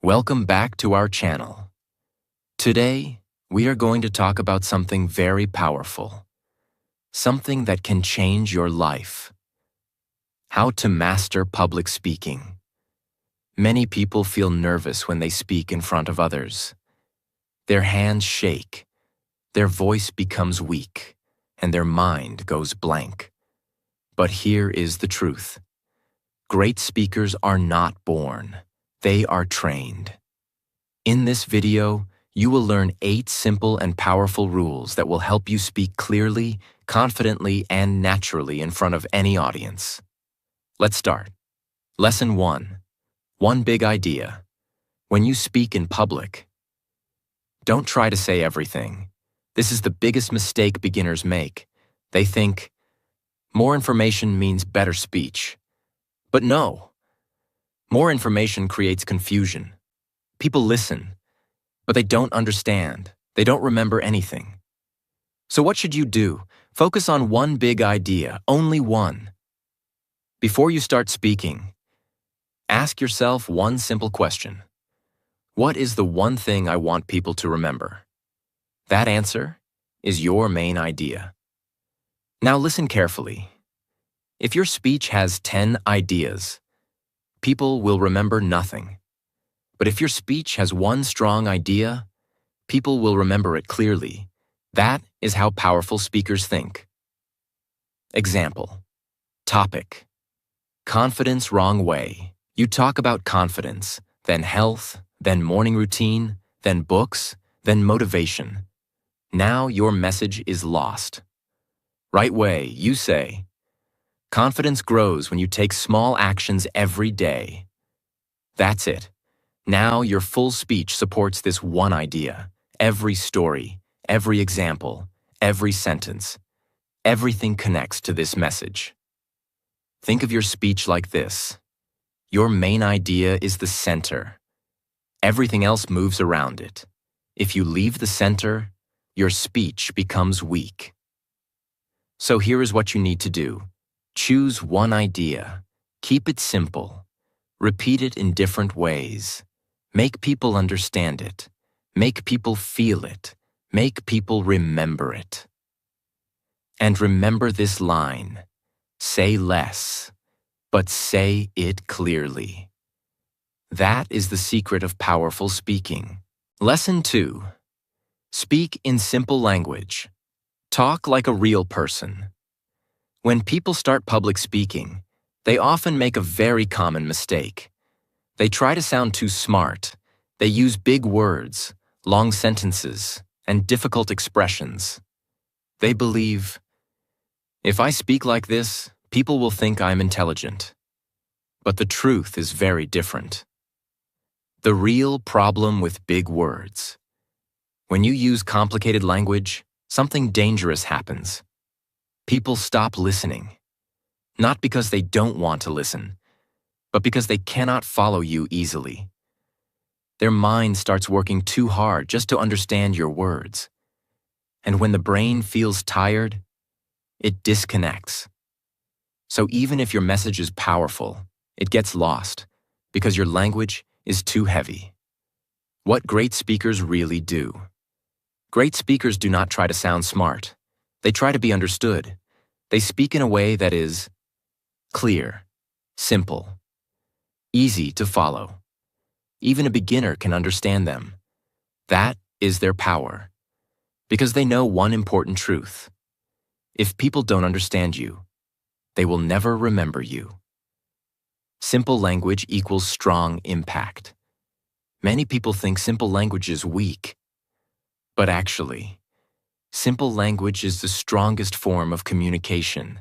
Welcome back to our channel. Today, we are going to talk about something very powerful, something that can change your life. How to master public speaking. Many people feel nervous when they speak in front of others. Their hands shake, their voice becomes weak, and their mind goes blank. But here is the truth. Great speakers are not born. They are trained. In this video, you will learn 8 simple and powerful rules that will help you speak clearly, confidently, and naturally in front of any audience. Let's start. Lesson 1. One big idea. When you speak in public, don't try to say everything. This is the biggest mistake beginners make. They think, more information means better speech. But no. More information creates confusion. People listen, but they don't understand. They don't remember anything. So what should you do? Focus on one big idea, only one. Before you start speaking, ask yourself one simple question. What is the one thing I want people to remember? That answer is your main idea. Now listen carefully. If your speech has 10 ideas, people will remember nothing. But if your speech has one strong idea, people will remember it clearly. That is how powerful speakers think. Example. Topic. Confidence wrong way. You talk about confidence, then health, then morning routine, then books, then motivation. Now your message is lost. Right way, you say, confidence grows when you take small actions every day. That's it. Now your full speech supports this one idea. Every story, every example, every sentence. Everything connects to this message. Think of your speech like this. Your main idea is the center. Everything else moves around it. If you leave the center, your speech becomes weak. So here is what you need to do. Choose one idea. Keep it simple. Repeat it in different ways. Make people understand it. Make people feel it. Make people remember it. And remember this line. Say less, but say it clearly. That is the secret of powerful speaking. Lesson 2. Speak in simple language. Talk like a real person. When people start public speaking, they often make a very common mistake. They try to sound too smart. They use big words, long sentences, and difficult expressions. They believe, if I speak like this, people will think I'm intelligent. But the truth is very different. The real problem with big words. When you use complicated language, something dangerous happens. People stop listening. Not because they don't want to listen, but because they cannot follow you easily. Their mind starts working too hard just to understand your words. And when the brain feels tired, it disconnects. So even if your message is powerful, it gets lost because your language is too heavy. What great speakers really do. Great speakers do not try to sound smart. They try to be understood. They speak in a way that is clear, simple, easy to follow. Even a beginner can understand them. That is their power, because they know one important truth. If people don't understand you, they will never remember you. Simple language equals strong impact. Many people think simple language is weak, but actually, simple language is the strongest form of communication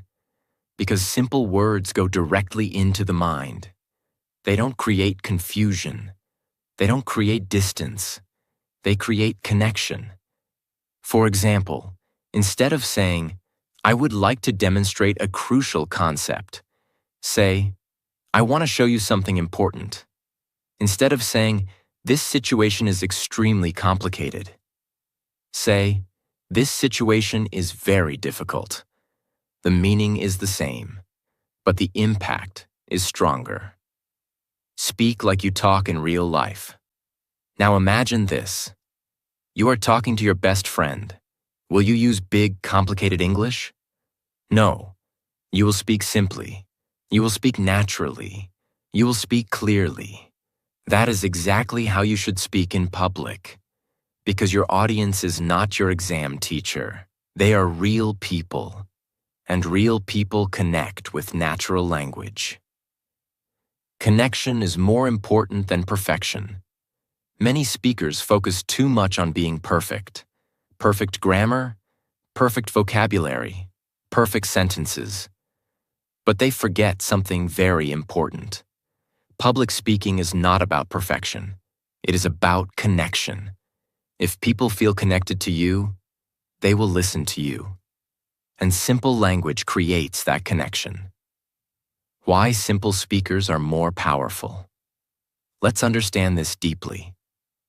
because simple words go directly into the mind. They don't create confusion. They don't create distance. They create connection. For example, instead of saying, I would like to demonstrate a crucial concept, say, I want to show you something important. Instead of saying, this situation is extremely complicated, say, this situation is very difficult. The meaning is the same, but the impact is stronger. Speak like you talk in real life. Now imagine this. You are talking to your best friend. Will you use big, complicated English? No. You will speak simply. You will speak naturally. You will speak clearly. That is exactly how you should speak in public. Because your audience is not your exam teacher. They are real people. And real people connect with natural language. Connection is more important than perfection. Many speakers focus too much on being perfect. Perfect grammar, perfect vocabulary, perfect sentences. But they forget something very important. Public speaking is not about perfection. It is about connection. If people feel connected to you, they will listen to you. And simple language creates that connection. Why simple speakers are more powerful. Let's understand this deeply.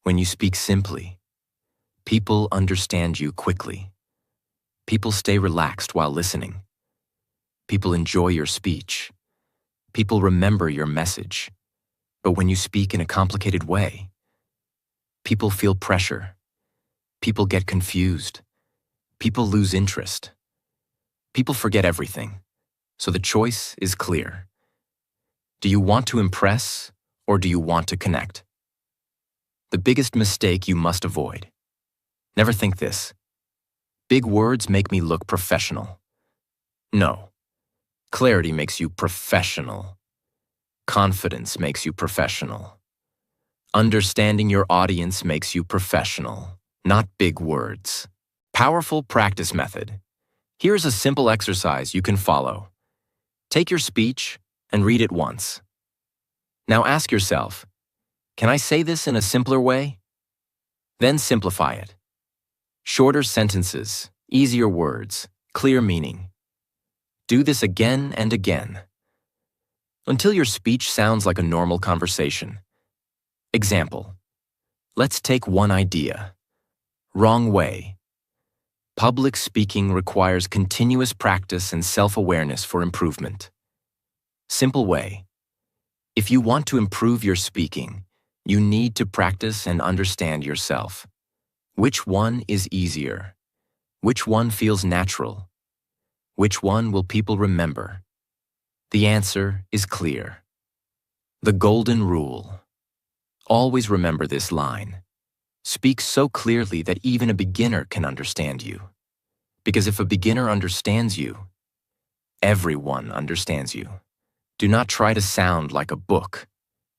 When you speak simply, people understand you quickly. People stay relaxed while listening. People enjoy your speech. People remember your message. But when you speak in a complicated way, people feel pressure. People get confused. People lose interest. People forget everything. So the choice is clear. Do you want to impress or do you want to connect? The biggest mistake you must avoid. Never think this. Big words make me look professional. No. Clarity makes you professional. Confidence makes you professional. Understanding your audience makes you professional, not big words. Powerful practice method. Here's a simple exercise you can follow. Take your speech and read it once. Now ask yourself, can I say this in a simpler way? Then simplify it. Shorter sentences, easier words, clear meaning. Do this again and again, until your speech sounds like a normal conversation. Example. Let's take one idea. Wrong way. Public speaking requires continuous practice and self-awareness for improvement. Simple way. If you want to improve your speaking, you need to practice and understand yourself. Which one is easier? Which one feels natural? Which one will people remember? The answer is clear. The golden rule. Always remember this line. Speak so clearly that even a beginner can understand you. Because if a beginner understands you, everyone understands you. Do not try to sound like a book.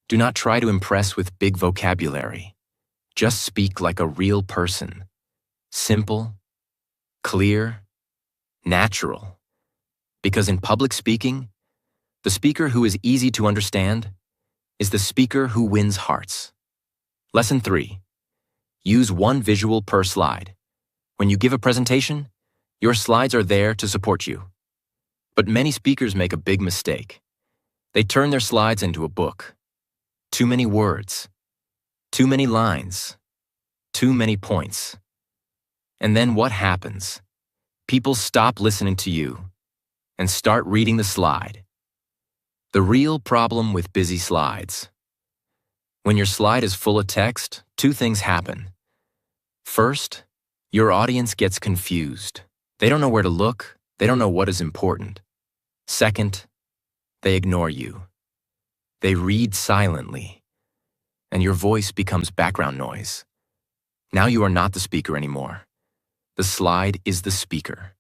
Do not try to impress with big vocabulary. Just speak like a real person. Simple, clear, natural. Because in public speaking, the speaker who is easy to understand is the speaker who wins hearts. Lesson 3. Use one visual per slide. When you give a presentation, your slides are there to support you. But many speakers make a big mistake. They turn their slides into a book. Too many words. Too many lines. Too many points. And then what happens? People stop listening to you and start reading the slide. The real problem with busy slides. When your slide is full of text, two things happen. First, your audience gets confused. They don't know where to look. They don't know what is important. Second, they ignore you. They read silently, and your voice becomes background noise. Now you are not the speaker anymore. The slide is the speaker,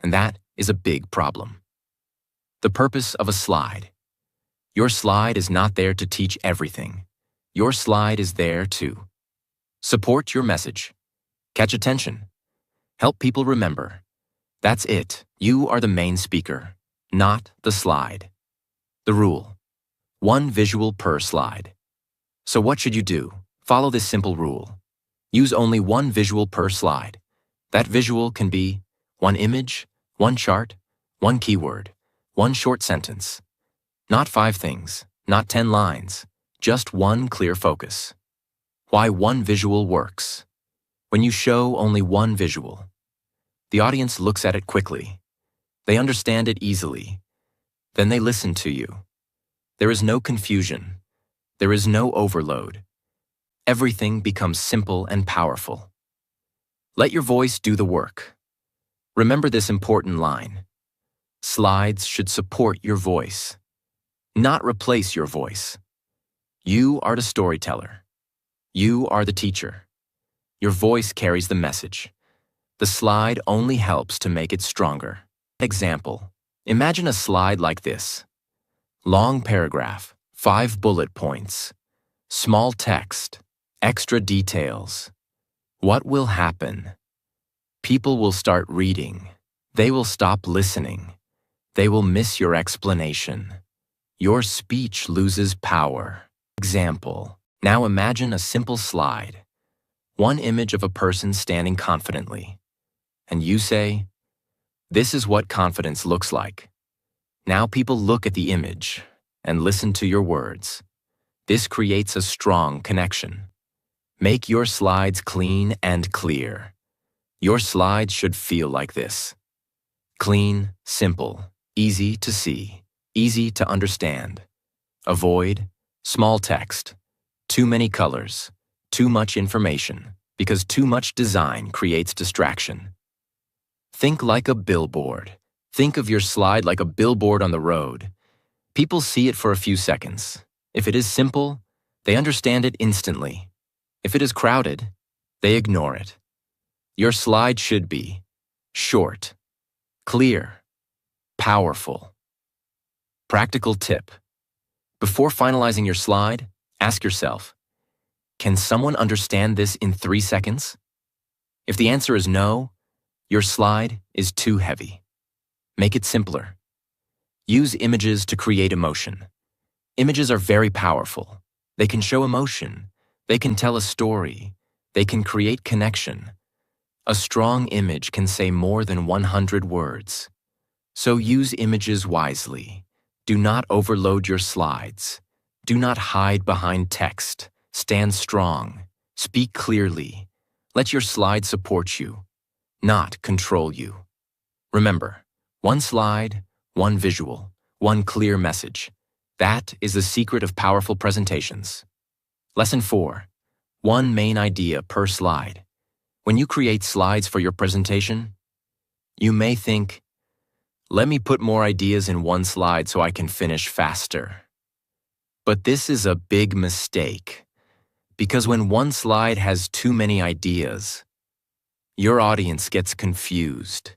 and that is a big problem. The purpose of a slide. Your slide is not there to teach everything. Your slide is there to support your message, catch attention, help people remember. That's it. You are the main speaker, not the slide. The rule. One visual per slide. So what should you do? Follow this simple rule. Use only one visual per slide. That visual can be one image, one chart, one keyword, one short sentence. Not 5 things, not 10 lines, just one clear focus. Why one visual works. When you show only one visual, the audience looks at it quickly. They understand it easily. Then they listen to you. There is no confusion. There is no overload. everything becomes simple and powerful. Let your voice do the work. Remember this important line. Slides should support your voice, not replace your voice. You are the storyteller. You are the teacher. Your voice carries the message. The slide only helps to make it stronger. Example. Imagine a slide like this. Long paragraph, 5 bullet points, small text, extra details. What will happen? People will start reading. They will stop listening. They will miss your explanation. Your speech loses power. Example. Now imagine a simple slide. One image of a person standing confidently. And you say, "This is what confidence looks like." Now people look at the image and listen to your words. This creates a strong connection. Make your slides clean and clear. Your slides should feel like this. Clean, simple, easy to see, easy to understand. Avoid small text, too many colors, too much information, because too much design creates distraction. Think like a billboard. Think of your slide like a billboard on the road. People see it for a few seconds. If it is simple, they understand it instantly. If it is crowded, they ignore it. Your slide should be short, clear, powerful. Practical tip. Before finalizing your slide, ask yourself, can someone understand this in 3 seconds? If the answer is no, your slide is too heavy. Make it simpler. Use images to create emotion. Images are very powerful. They can show emotion. They can tell a story. They can create connection. A strong image can say more than 100 words. So use images wisely. Do not overload your slides. Do not hide behind text. Stand strong. Speak clearly. Let your slide support you, not control you. Remember, one slide, one visual, one clear message. That is the secret of powerful presentations. Lesson 4. One main idea per slide. When you create slides for your presentation, you may think, let me put more ideas in one slide so I can finish faster. But this is a big mistake, because when one slide has too many ideas, your audience gets confused.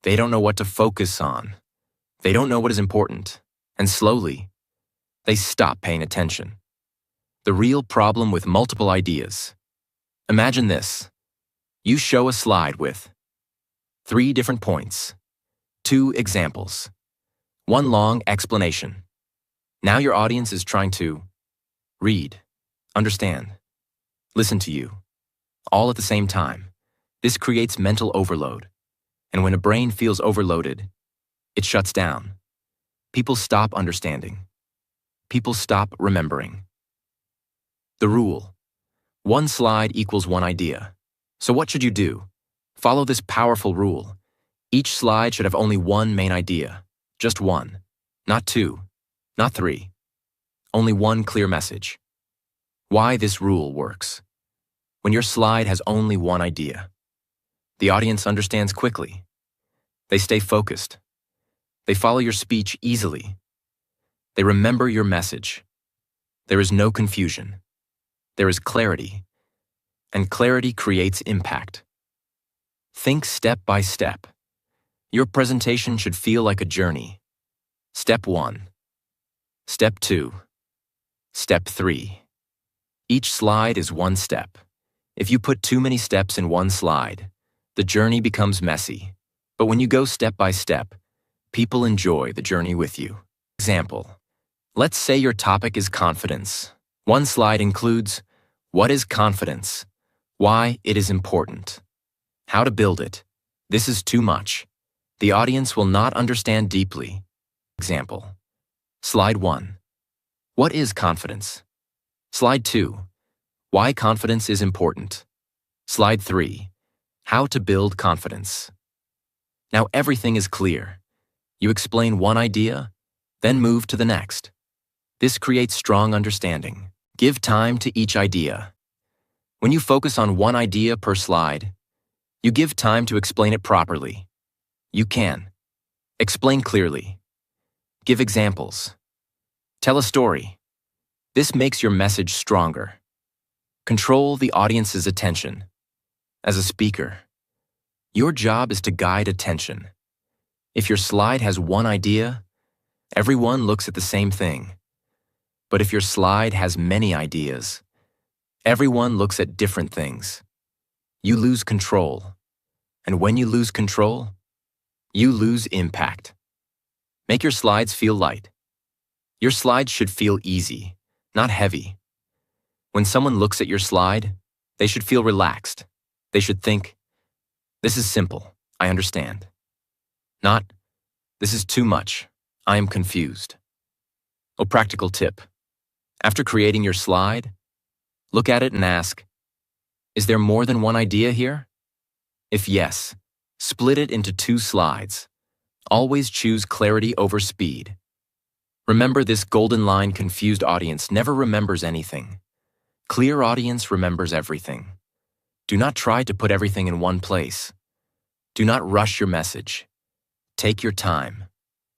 They don't know what to focus on. They don't know what is important, and slowly, they stop paying attention. The real problem with multiple ideas. Imagine this. You show a slide with 3 different points, 2 examples, 1 long explanation. Now your audience is trying to read, understand, listen to you, all at the same time. This creates mental overload. And when a brain feels overloaded, it shuts down. People stop understanding. People stop remembering. The rule: 1 slide equals 1 idea. So what should you do? Follow this powerful rule. Each slide should have only 1 main idea. Just 1. Not 2. Not 3. Only 1 clear message. Why this rule works. When your slide has only 1 idea, the audience understands quickly. They stay focused. They follow your speech easily. They remember your message. There is no confusion. There is clarity. And clarity creates impact. Think step by step. Your presentation should feel like a journey. Step 1. Step 2. Step 3. Each slide is 1 step. If you put too many steps in 1 slide, the journey becomes messy. But when you go step by step, people enjoy the journey with you. Example. Let's say your topic is confidence. 1 slide includes what is confidence, why it is important, how to build it. This is too much. The audience will not understand deeply. Example. Slide 1. What is confidence? Slide 2. Why confidence is important. Slide 3. How to build confidence. Now everything is clear. You explain 1 idea, then move to the next. This creates strong understanding. Give time to each idea. When you focus on one idea per slide, you give time to explain it properly. You can explain clearly, give examples, tell a story. This makes your message stronger. Control the audience's attention. As a speaker, your job is to guide attention. If your slide has one idea, everyone looks at the same thing. But if your slide has many ideas, everyone looks at different things. You lose control. And when you lose control, you lose impact. Make your slides feel light. Your slides should feel easy, not heavy. When someone looks at your slide, they should feel relaxed. They should think, "This is simple, I understand." Not, "This is too much, I am confused." A practical tip. After creating your slide, look at it and ask, "Is there more than one idea here?" If yes, split it into 2 slides. Always choose clarity over speed. Remember, this golden line: confused audience never remembers anything. Clear audience remembers everything. Do not try to put everything in one place. Do not rush your message. Take your time.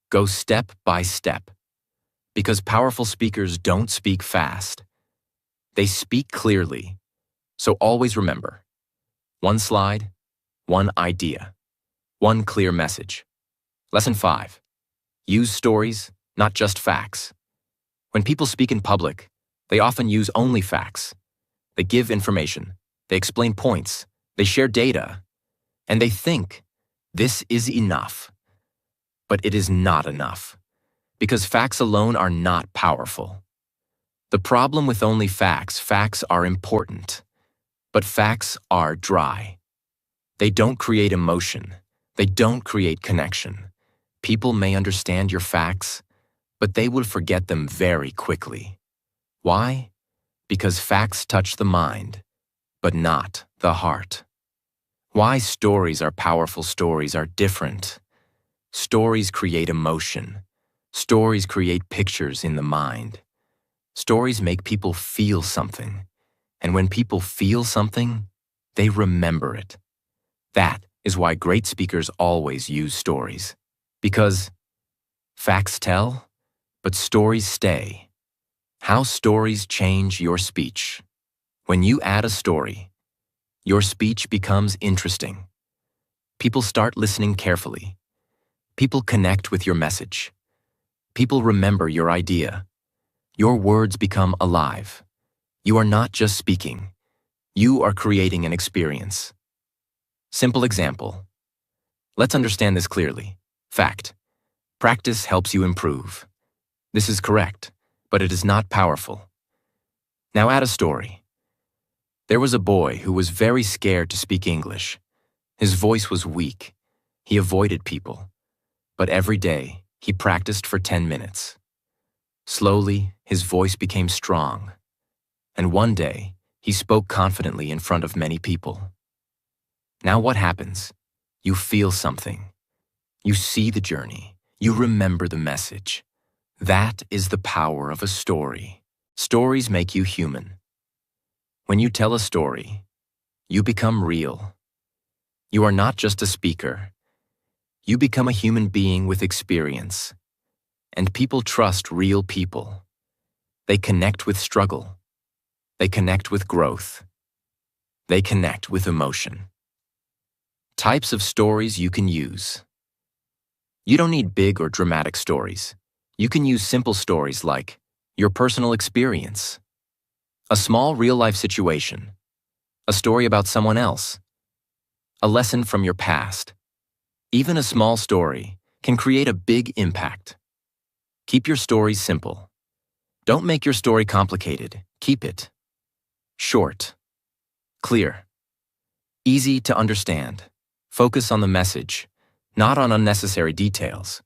Go step by step. Because powerful speakers don't speak fast. They speak clearly. So always remember, 1 slide, 1 idea, 1 clear message. Lesson 5. Use stories, not just facts. When people speak in public, they often use only facts. They give information, they explain points, they share data, and they think, "This is enough." But it is not enough, because facts alone are not powerful. The problem with only facts are important, but facts are dry. They don't create emotion. They don't create connection. People may understand your facts, but they will forget them very quickly. Why? Because facts touch the mind, but not the heart. Why stories are powerful stories are different. Stories create emotion. Stories create pictures in the mind. Stories make people feel something. And when people feel something, they remember it. That is why great speakers always use stories. Because facts tell, but stories stay. How stories change your speech. When you add a story, your speech becomes interesting. People start listening carefully. People connect with your message. People remember your idea. Your words become alive. You are not just speaking. You are creating an experience. Simple example. Let's understand this clearly. Fact. Practice helps you improve. This is correct, but it is not powerful. Now add a story. There was a boy who was very scared to speak English. His voice was weak. He avoided people. But every day, he practiced for 10 minutes. Slowly, his voice became strong. And one day, he spoke confidently in front of many people. Now what happens? You feel something. You see the journey. You remember the message. That is the power of a story. Stories make you human. When you tell a story, you become real. You are not just a speaker. You become a human being with experience. And people trust real people. They connect with struggle. They connect with growth. They connect with emotion. Types of stories you can use. You don't need big or dramatic stories. You can use simple stories like your personal experience, a small real-life situation, a story about someone else, a lesson from your past. Even a small story can create a big impact. Keep your stories simple. Don't make your story complicated. Keep it short, clear, easy to understand. Focus on the message, not on unnecessary details.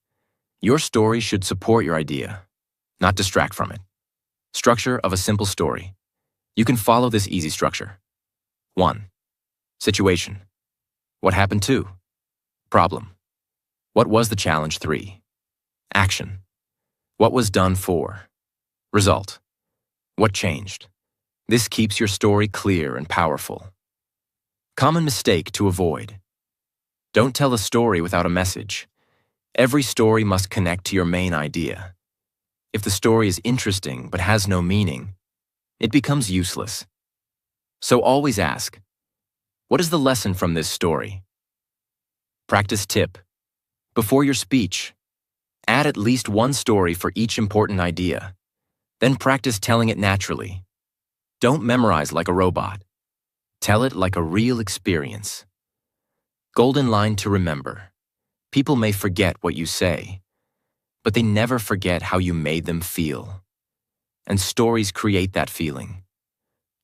Your story should support your idea, not distract from it. Structure of a simple story. You can follow this easy structure. 1. Situation. What happened? 2. Problem. What was the challenge? 3. Action. What was done? 4. Result. What changed? This keeps your story clear and powerful. Common mistake to avoid. Don't tell a story without a message. Every story must connect to your main idea. If the story is interesting but has no meaning, it becomes useless. So always ask, what is the lesson from this story? Practice tip. Before your speech, add at least one story for each important idea. Then practice telling it naturally. Don't memorize like a robot. Tell it like a real experience. Golden line to remember. People may forget what you say, but they never forget how you made them feel. And stories create that feeling.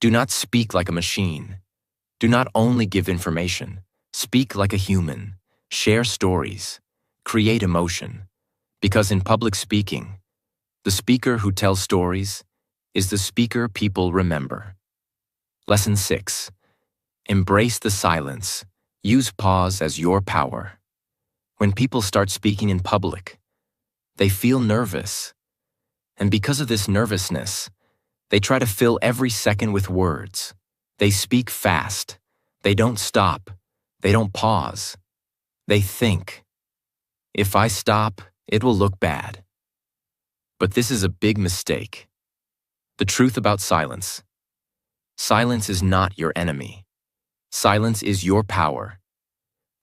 Do not speak like a machine. Do not only give information. Speak like a human. Share stories. Create emotion. Because in public speaking, the speaker who tells stories is the speaker people remember. Lesson 6. Embrace the silence. Use pause as your power. When people start speaking in public, they feel nervous. And because of this nervousness, they try to fill every second with words. They speak fast. They don't stop. They don't pause. They think. If I stop, it will look bad. But this is a big mistake. The truth about silence. Silence is not your enemy. Silence is your power.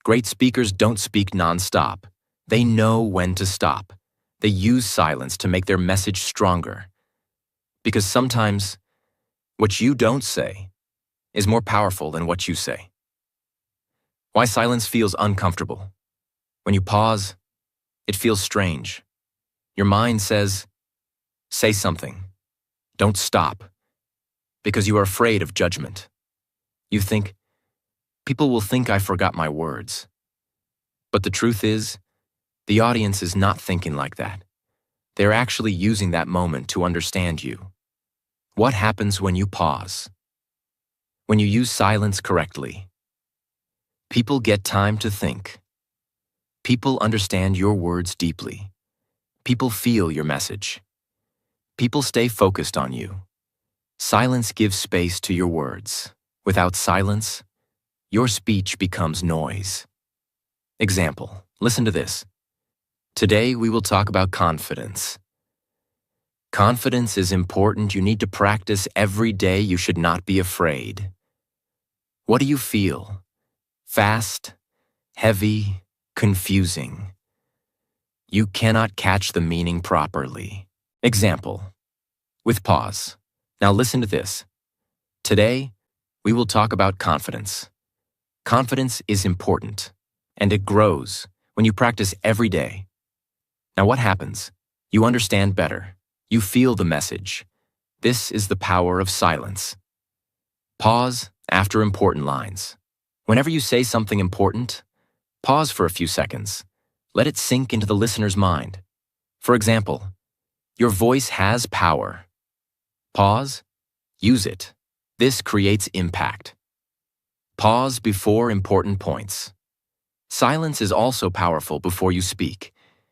Great speakers don't speak non-stop. They know when to stop. They use silence to make their message stronger. Because sometimes, what you don't say is more powerful than what you say. Why silence feels uncomfortable. When you pause, it feels strange. Your mind says, say something. Don't stop. Because you are afraid of judgment. You think, people will think I forgot my words. But the truth is, the audience is not thinking like that. They're actually using that moment to understand you. What happens when you pause? When you use silence correctly? People get time to think. People understand your words deeply. People feel your message. People stay focused on you. Silence gives space to your words. Without silence, your speech becomes noise. Example, listen to this. Today we will talk about confidence. Confidence is important. You need to practice every day. You should not be afraid. What do you feel? Fast, heavy, confusing. You cannot catch the meaning properly. Example, with pause. Now listen to this. Today, we will talk about confidence. Confidence is important, and it grows when you practice every day. Now what happens? You understand better. You feel the message. This is the power of silence. Pause after important lines. Whenever you say something important, pause for a few seconds. Let it sink into the listener's mind. For example, your voice has power. Pause, use it. This creates impact. Pause before important points. Silence is also powerful before you speak.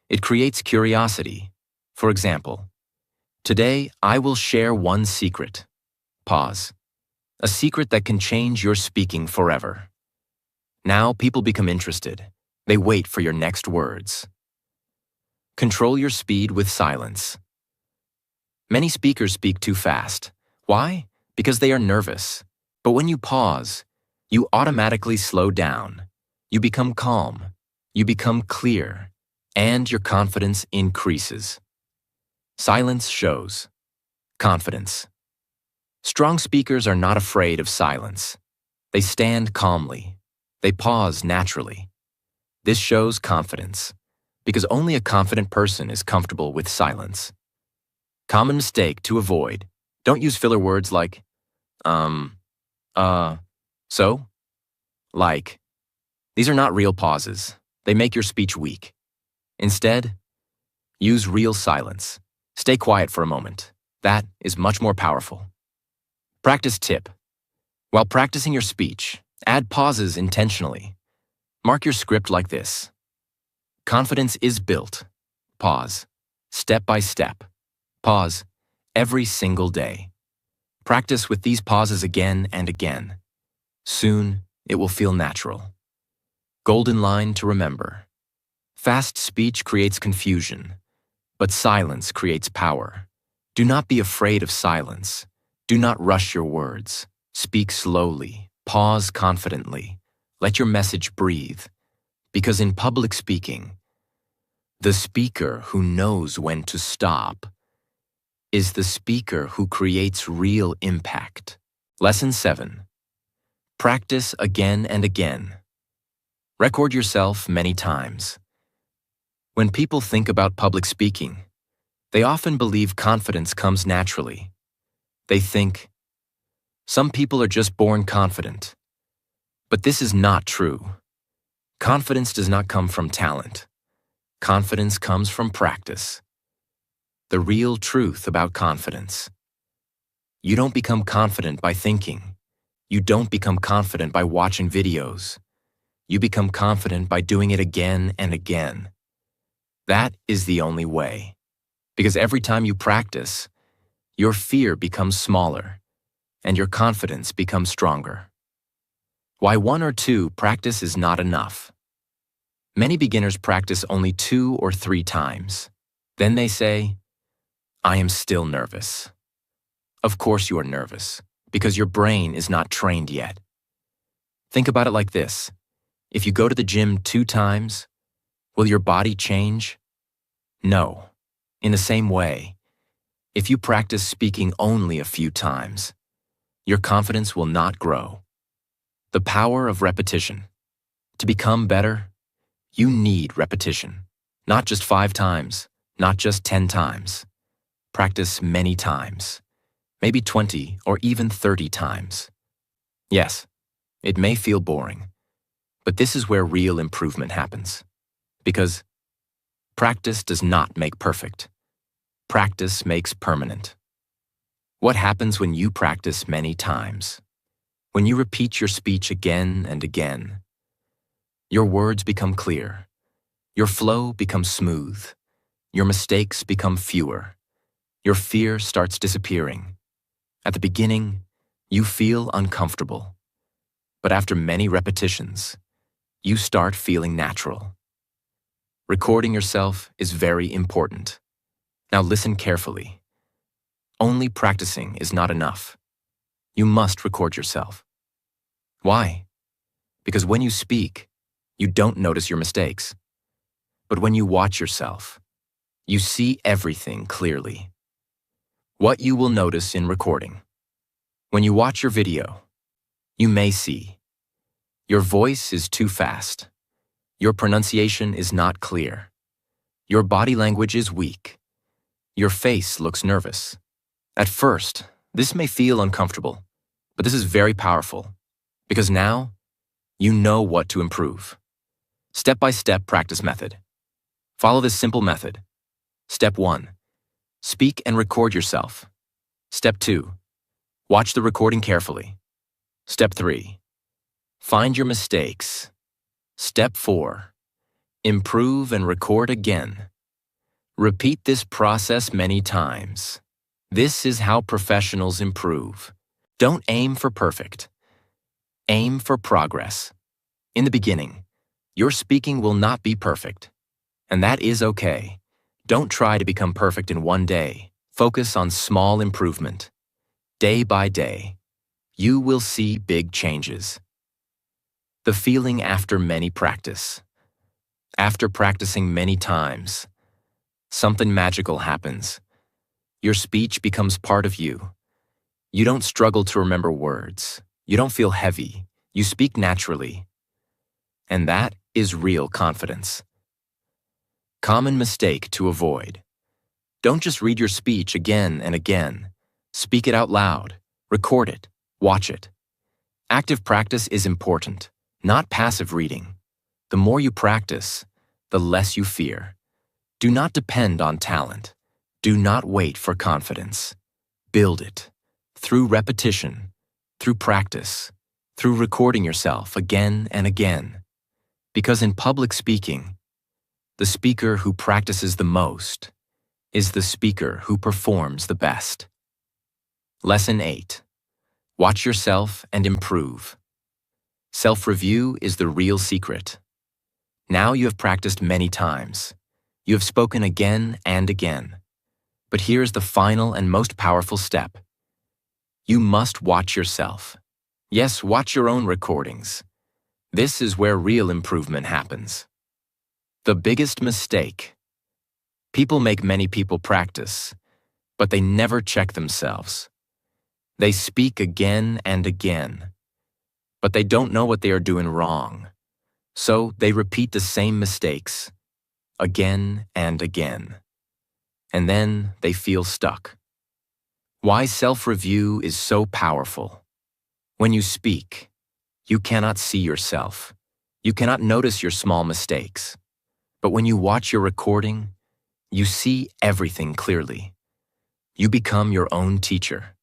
It creates curiosity. For example, today I will share one secret. Pause. A secret that can change your speaking forever. Now people become interested. They wait for your next words. Control your speed with silence. Many speakers speak too fast. Why? Because they are nervous. But when you pause, you automatically slow down. You become calm. You become clear. And your confidence increases. Silence shows confidence. Strong speakers are not afraid of silence. They stand calmly. They pause naturally. This shows confidence, because only a confident person is comfortable with silence. Common mistake to avoid. Don't use filler words like, so, like. These are not real pauses. They make your speech weak. Instead, use real silence. Stay quiet for a moment. That is much more powerful. Practice tip. While practicing your speech, add pauses intentionally. Mark your script like this. Confidence is built. Pause. Step by step. Pause. Every single day. Practice with these pauses again and again. Soon, it will feel natural. Golden line to remember. Fast speech creates confusion, but silence creates power. Do not be afraid of silence. Do not rush your words. Speak slowly. Pause confidently. Let your message breathe. Because in public speaking, the speaker who knows when to stop is the speaker who creates real impact. Lesson 7. Practice again and again. Record yourself many times. When people think about public speaking, they often believe confidence comes naturally. They think, some people are just born confident. But this is not true. Confidence does not come from talent. Confidence comes from practice. The real truth about confidence. You don't become confident by thinking. You don't become confident by watching videos. You become confident by doing it again and again. That is the only way. Because every time you practice, your fear becomes smaller, and your confidence becomes stronger. Why 1 or 2 practice is not enough. Many beginners practice only 2 or 3 times. Then they say, I am still nervous. Of course you are nervous, because your brain is not trained yet. Think about it like this. If you go to the gym 2 times, will your body change? No. In the same way, if you practice speaking only a few times, your confidence will not grow. The power of repetition. To become better, you need repetition. Not just 5 times, not just 10 times. Practice many times, maybe 20 or even 30 times. Yes, it may feel boring, but this is where real improvement happens. Because practice does not make perfect. Practice makes permanent. What happens when you practice many times? When you repeat your speech again and again, your words become clear, your flow becomes smooth, your mistakes become fewer, your fear starts disappearing. At the beginning, you feel uncomfortable, but after many repetitions, you start feeling natural. Recording yourself is very important. Now listen carefully. Only practicing is not enough. You must record yourself. Why? Because when you speak, you don't notice your mistakes. But when you watch yourself, you see everything clearly. What you will notice in recording. When you watch your video, you may see your voice is too fast. Your pronunciation is not clear. Your body language is weak. Your face looks nervous. At first, this may feel uncomfortable, but this is very powerful because now you know what to improve. Step-by-step practice method. Follow this simple method. Step 1. Speak and record yourself. Step 2. Watch the recording carefully. Step 3. Find your mistakes. Step 4. Improve and record again. Repeat this process many times. This is how professionals improve. Don't aim for perfect. Aim for progress. In the beginning, your speaking will not be perfect. And that is okay. Don't try to become perfect in one day. Focus on small improvement. Day by day, you will see big changes. The feeling after many practice. After practicing many times, something magical happens. Your speech becomes part of you. You don't struggle to remember words. You don't feel heavy. You speak naturally. And that is real confidence. Common mistake to avoid. Don't just read your speech again and again. Speak it out loud. Record it. Watch it. Active practice is important, not passive reading. The more you practice, the less you fear. Do not depend on talent. Do not wait for confidence. Build it. Through repetition, through practice, through recording yourself again and again. Because in public speaking, the speaker who practices the most is the speaker who performs the best. Lesson 8. Watch yourself and improve. Self-review is the real secret. Now you have practiced many times. You have spoken again and again. But here's the final and most powerful step. You must watch yourself. Yes, watch your own recordings. This is where real improvement happens. The biggest mistake. People make many people practice, but they never check themselves. They speak again and again, but they don't know what they are doing wrong. So they repeat the same mistakes again and again. And then they feel stuck. Why self-review is so powerful. When you speak, you cannot see yourself. You cannot notice your small mistakes. But when you watch your recording, you see everything clearly. You become your own teacher.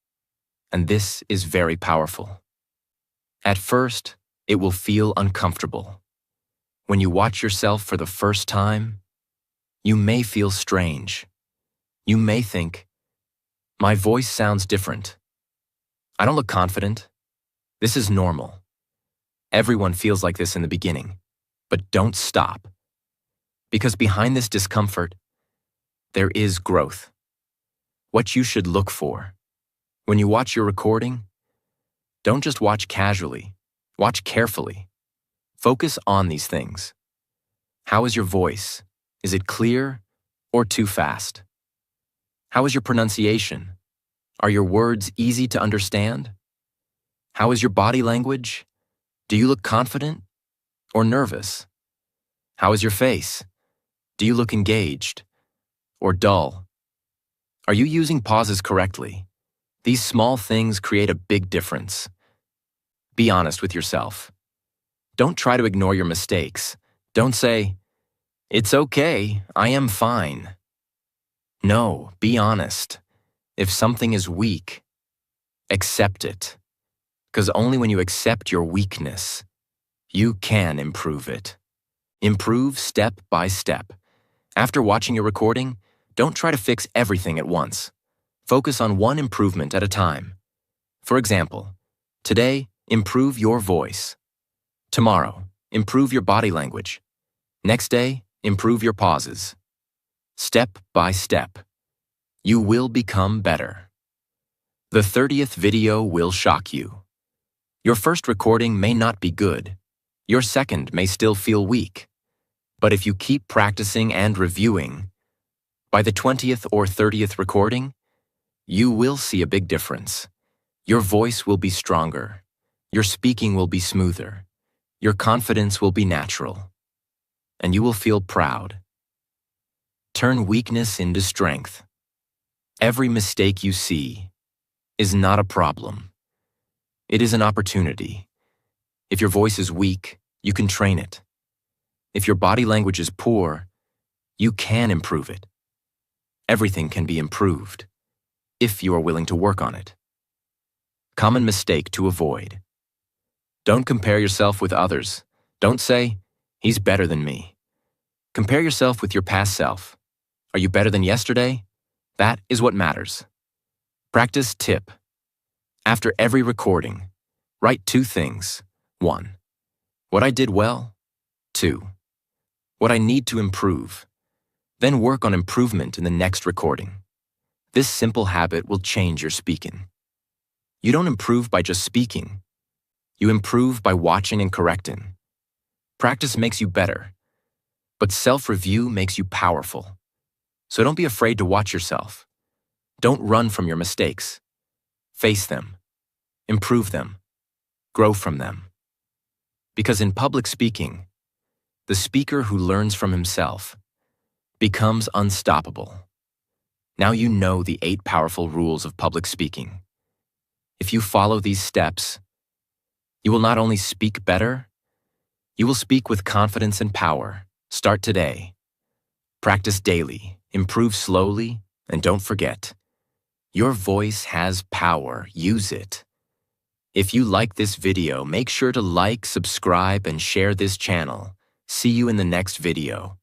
And this is very powerful. At first, it will feel uncomfortable. When you watch yourself for the first time, you may feel strange. You may think, my voice sounds different. I don't look confident. This is normal. Everyone feels like this in the beginning, but don't stop. Because behind this discomfort, there is growth. What you should look for. When you watch your recording, don't just watch casually, watch carefully. Focus on these things. How is your voice? Is it clear or too fast? How is your pronunciation? Are your words easy to understand? How is your body language? Do you look confident or nervous? How is your face? Do you look engaged or dull? Are you using pauses correctly? These small things create a big difference. Be honest with yourself. Don't try to ignore your mistakes. Don't say, "It's okay, I am fine." No, be honest. If something is weak, accept it. Because only when you accept your weakness, you can improve it. Improve step by step. After watching your recording, don't try to fix everything at once. Focus on one improvement at a time. For example, today, improve your voice. Tomorrow, improve your body language. Next day, improve your pauses. Step by step, you will become better. The 30th video will shock you. Your first recording may not be good. Your second may still feel weak. But if you keep practicing and reviewing, by the 20th or 30th recording, you will see a big difference. Your voice will be stronger. Your speaking will be smoother. Your confidence will be natural. And you will feel proud. Turn weakness into strength. Every mistake you see is not a problem. It is an opportunity. If your voice is weak, you can train it. If your body language is poor, you can improve it. Everything can be improved if you are willing to work on it. Common mistake to avoid. Don't compare yourself with others. Don't say, "He's better than me." Compare yourself with your past self. Are you better than yesterday? That is what matters. Practice tip. After every recording, write 2 things. 1. What I did well. 2. What I need to improve. Then work on improvement in the next recording. This simple habit will change your speaking. You don't improve by just speaking. You improve by watching and correcting. Practice makes you better, but self-review makes you powerful. So don't be afraid to watch yourself. Don't run from your mistakes. Face them. Improve them. Grow from them. Because in public speaking, the speaker who learns from himself becomes unstoppable. Now you know the 8 powerful rules of public speaking. If you follow these steps, you will not only speak better, you will speak with confidence and power. Start today. Practice daily, improve slowly, and don't forget, your voice has power. Use it. If you like this video, make sure to like, subscribe, and share this channel. See you in the next video.